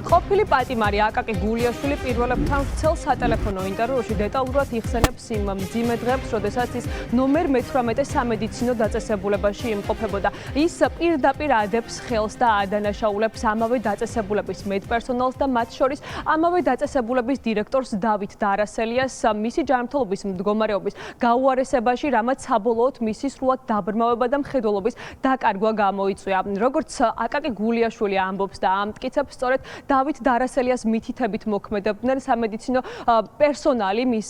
ყოფილი პატიმარი აკაკი გულიაშვილი პირველებთან ვრცელ სატელეფონო ინტერვიუში დეტალურად იხსენებს იმ მძიმე დღებს, როდესაც ის ნომერ 18 სამედიცინო დაწესებულებაში იმყოფებოდა. ის პირდაპირ ადებს ხელს და ადანაშაულებს ამავე დაწესებულების მედპერსონალს და მათ შორის ამავე დაწესებულების დირექტორს დავით დარასელიას მისი ჯანმრთელობის მდგომარეობის გაუარესებაში, რამაც საბოლოოდ მისი სრულად დაბრმავება და მხედველობის დაკარგვა გამოიწვია. Როგორც აკაკი გულიაშვილი ამბობს და ამტკიცებს, სწორედ დავით დარასელიას მითითებით მოქმედებდნენ სამედიცინო პერსონალი მის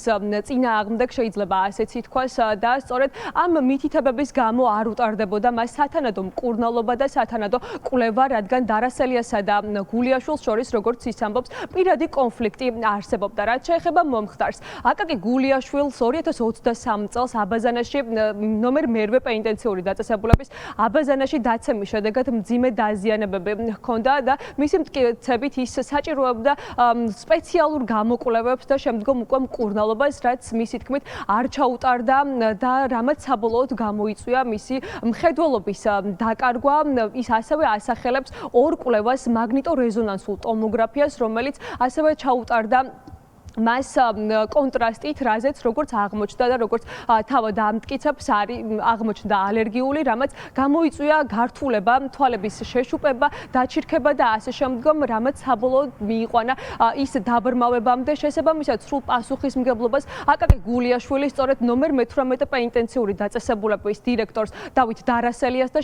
წინააღმდეგ, შეიძლება ასეც ითქვას, და სწორედ ამ მითითებების გამო არ უტარდებოდა მას სათანადო მკურნალობა და სათანადო კვლევა, რადგან დარასელიასა და გულიაშვილს შორის, როგორც ის ამბობს, პირადი კონფლიქტი არსებობდა. რაც შეეხება მომხდარს, აკაკი გულიაშვილს 2023 წელს აბაზანაში ნომერ მერვე პენიტენციური დაწესებულების აბაზანაში დაცემის შედეგად მძიმე დაზიანებები ჰქონდა და მისი მტკიცებით ის საჭიროებდა სპეციალურ გამოკვლევებს და შემდგომ უკვე მკურნალობას, რაც მისი თქმით არ ჩაუტარდა და რამაც საბოლოოდ გამოიწვია მისი მხედველობის დაკარგვა. ის ასევე ასახელებს ორ კვლევას, მაგნიტორეზონანსულ ტომოგრაფიას, რომელიც ასევე ჩაუტარდა მას კონტრასტით, რაზეც როგორც აღმოჩნდა და როგორც თავად ამტკიცებს, აღმოჩნდა ალერგიული, რამაც გამოიწვია გართულება, თვალების შეშუპება, დაჩირქება და ასე შემდგომ, რამაც საბოლოოდ მიიყვანა ის დაბრმავებამდე. შესაბამისად, სრულ პასუხისმგებლობას აკაკი გულიაშვილი სწორედ ნომერ 18 პენიტენციური დაწესებულების დირექტორს დავით დარასელიას და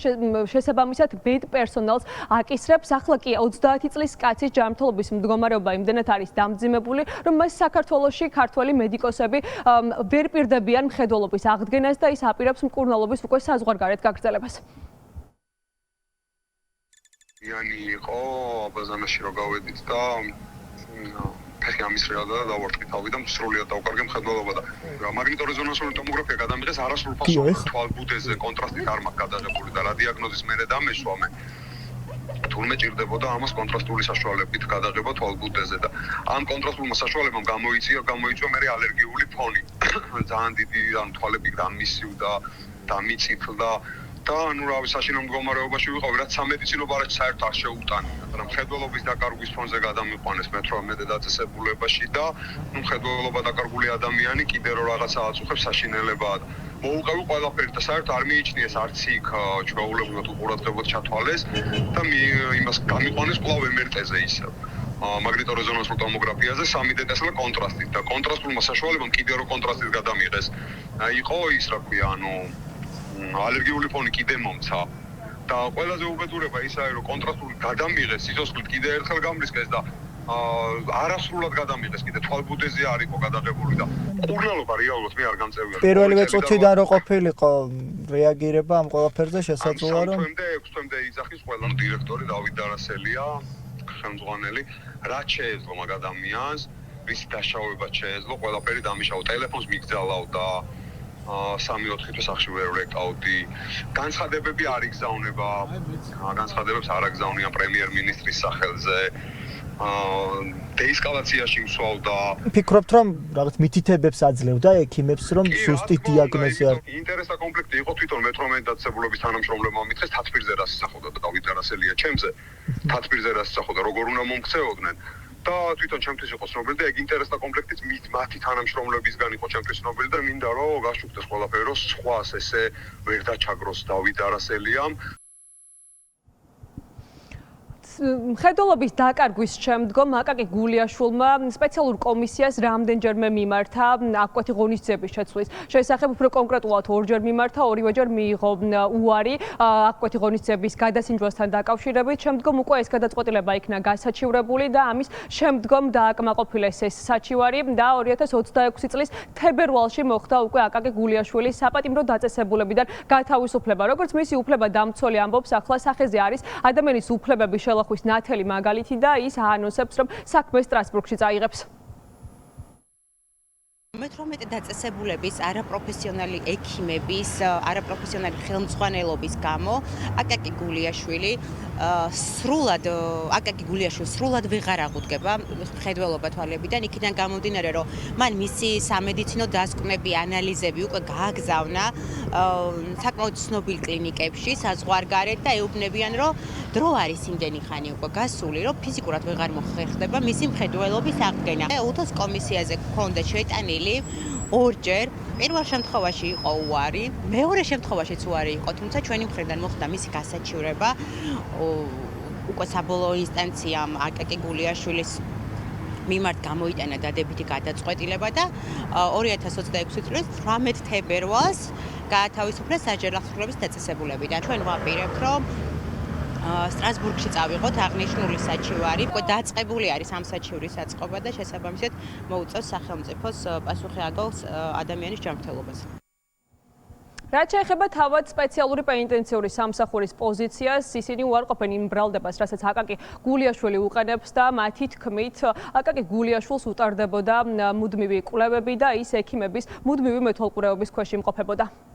შესაბამისად მედპერსონალს აკისრებს. ახლა კი 30 წლის კაცის ჯანმრთელობის მდგომარეობა იმდენად არის დამძიმებული, რომ მას საქართველოში ქართველი მედიკოსები ვერ პირდებიან მხედველობის აღდგენას და ის აპირებს მკურნალობის უკვე საზღვარგარეთ გაგრძელებას. იანი იყო აბაზანაში რო გავედით და ფეხი ამისრიალა და დავარტყითავი და სრულიად დავკარგე მხედველობა და მაგნიტორეზონანსული ტომოგრაფია გადამიღეს არასრულ ფასოვნად თვალბუდეზე კონტრასტით არ მაქვს გადაღებული და რა დიაგნოზის მერე დამეშვა მე თურმე ჭირდებოდა ამას კონტრასტული საშუალებით გადაღება თვალბუდეზე და ამ კონტრასტულმა საშუალებამ გამოიწვია მე ალერგიული ფონი. ძალიან დიდი თვალები გამისივდა და მიწითლდა და ნუ რავი საშინაო მდგომარეობაში ვიყავი, რაც სამედიცინო ბარათი საერთოდ არ შეუტანია. მაგრამ მხედველობის დაკარგვის ფონზე გადამიყვანეს მე-18 დაწესებულებაში და ნუ მხედველობა დაკარგული ადამიანი კიდე რო რაღაცა აწუხებს საშინელებაა. მოუყევი ყველაფერი და საერთოდ არ მიიჩნიეს არც იქ ჩვეულებრივად უყურადღებოდ ჩათვალეს და იმას გამიყვანეს კვლავ MRT-ზე ისევ. მაგნიტორეზონანსულ ტომოგრაფიაზე 3D-ზე კონტრასტით და კონტრასტულმა საშუალებამ კიდე რო კონტრასტით გადამიღეს. იყო ის რა ქვია, ალერგიული ფონი კიდე მომცა და ყველაზე უბედურება ისაა, რომ კონტრასტული გადამიღეს, სიცოცხლით კიდე ერთხელ გამრისკეს და არასრულად გადამიღეს, კიდე თვალბუდეზე არ იყო გადაღებული და მკურნალობა რეალურად მე არ გამწევია. პირველივე წუთიდან რო ყოფილიყო რეაგირება ამ ყველაფერზე შესაძლოა რომ 6 თვემდე იძახის ყველა დირექტორი დავით დარასელია, ხელმძღვანელი, რაც შეეძლო მაგ ადამიანს, ვის დაშავება შეეძლო, ყველაფერი დამიშავა, ტელეფონს მიგზავნავდა 3-4 თვე სახში ვერ ვეკავდი. განცხადებები არ იგზავნება, განცხადებებს არ აგზავნიან პრემიერ-მინისტრის სახელზე. დეესკალაციაში ვსვავდა. ფიქრობთ რომ რაღაც მითითებებს აძლევდა ექიმებს რომ ზუსტი დიაგნოზი არ ინტერესთა კონფლიქტი იყო თვითონ მე-18 დაწესებულების თანამშრომლებმა მითხრეს თათბირზე რას ისახავდა და დავით დარასელია ჩემზე თათბირზე რას ისახავდა როგორ უნდა მომქცეოდნენ და თვითონ ჩემთვის იყო ცნობილი და ეგ ინტერესთა კონფლიქტიც მათი თანამშრომლებისგან იყო ჩემთვის ცნობილი და მინდა რომ გაშუქდეს ყველაფერი რომ სხვას ესე ვერ დაჩაგროს დავით დარასელიამ. მხედველობის დაკარგვის შემდგომ აკაკი გულიაშვილმა სპეციალურ კომისიას რამდენჯერმე მიმართა აკკვეთი ღონისძიების შეცვლის შესახებ, უფრო კონკრეტულად ორჯერ მიმართა, ორივეჯერ მიიღო უარი აკკვეთი ღონისძიების გადასინჯვასთან დაკავშირებით. შემდგომ უკვე ეს გადაწყვეტილება იქნა გასაჩივრებული და ამის შემდგომ დააკმაყოფილეს ეს საჩივარი და 2026 წლის თებერვალში მოხდა უკვე აკაკი გულიაშვილის საპატიმრო დაწესებულებიდან გათავისუფლება. როგორც მისი უფლება-დამცველი ამბობს, ახლა სახეზე არის ადამიანის უფლებების შელახვა ნათელი მაგალითი და ის აანონსებს, რომ საქმეს სტრასბურგში წაიღებს. 18 დაწესებულების არაპროფესიონალი ექიმების, არაპროფესიონალი ხელმძღვანელობის გამო აკაკი გულიაშვილი სრულად ვეღარ აღუდგება მხედველობა თვალებიდან, იქიდან გამომდინარე, რომ მან მისი სამედიცინო დასკვნები, ანალიზები უკვე გააგზავნა საკმაოდ ცნობილ კლინიკებში, საზღვარგარეთ და ეუბნებიან, რომ დრო არის იმდენი ხანი უკვე გასული, რომ ფიზიკურად ვეღარ მოხერხდება მისი მხედველობის აღდგენა. უთოს კომისიაზე გქონდა შეტანილი ორჯერ, პირველ შემთხვევაში იყო უარი, მეორე შემთხვევაშიც უარი იყო, თუმცა ჩვენი მხრიდან მოხდა მისი გასაჩივრება უკვე საბოლოო ინსტანციამ აკაკი გულიაშვილის მიმართ გამოიტანა დადებითი გადაწყვეტილება და 2026 წლის 18 თებერვალს გაათავისუფლა საჯარო აღსრულების დაწესებულებიდან. ჩვენ ვაპირებთ, რომ სტრასბურგში წავიღოთ აღნიშნული საჩივარი. დაწყებული არის ამ საჩივრის აწყობა და შესაბამისად მოუწევს სახელმწიფოს პასუხი აგოს ადამიანის ჯანმრთელობას. რაც შეეხება თავად სპეციალური პენიტენციური სამსახურის პოზიციას, ისინი უარყოფენ იმ ბრალდებას, რასაც აკაკი გულიაშვილი უყენებს და მათი თქმით, აკაკი გულიაშვილს უტარდებოდა მუდმივი კვლევები და ის ექიმების მუდმივი მეთვალყურეობის ქვეშ იმყოფებოდა.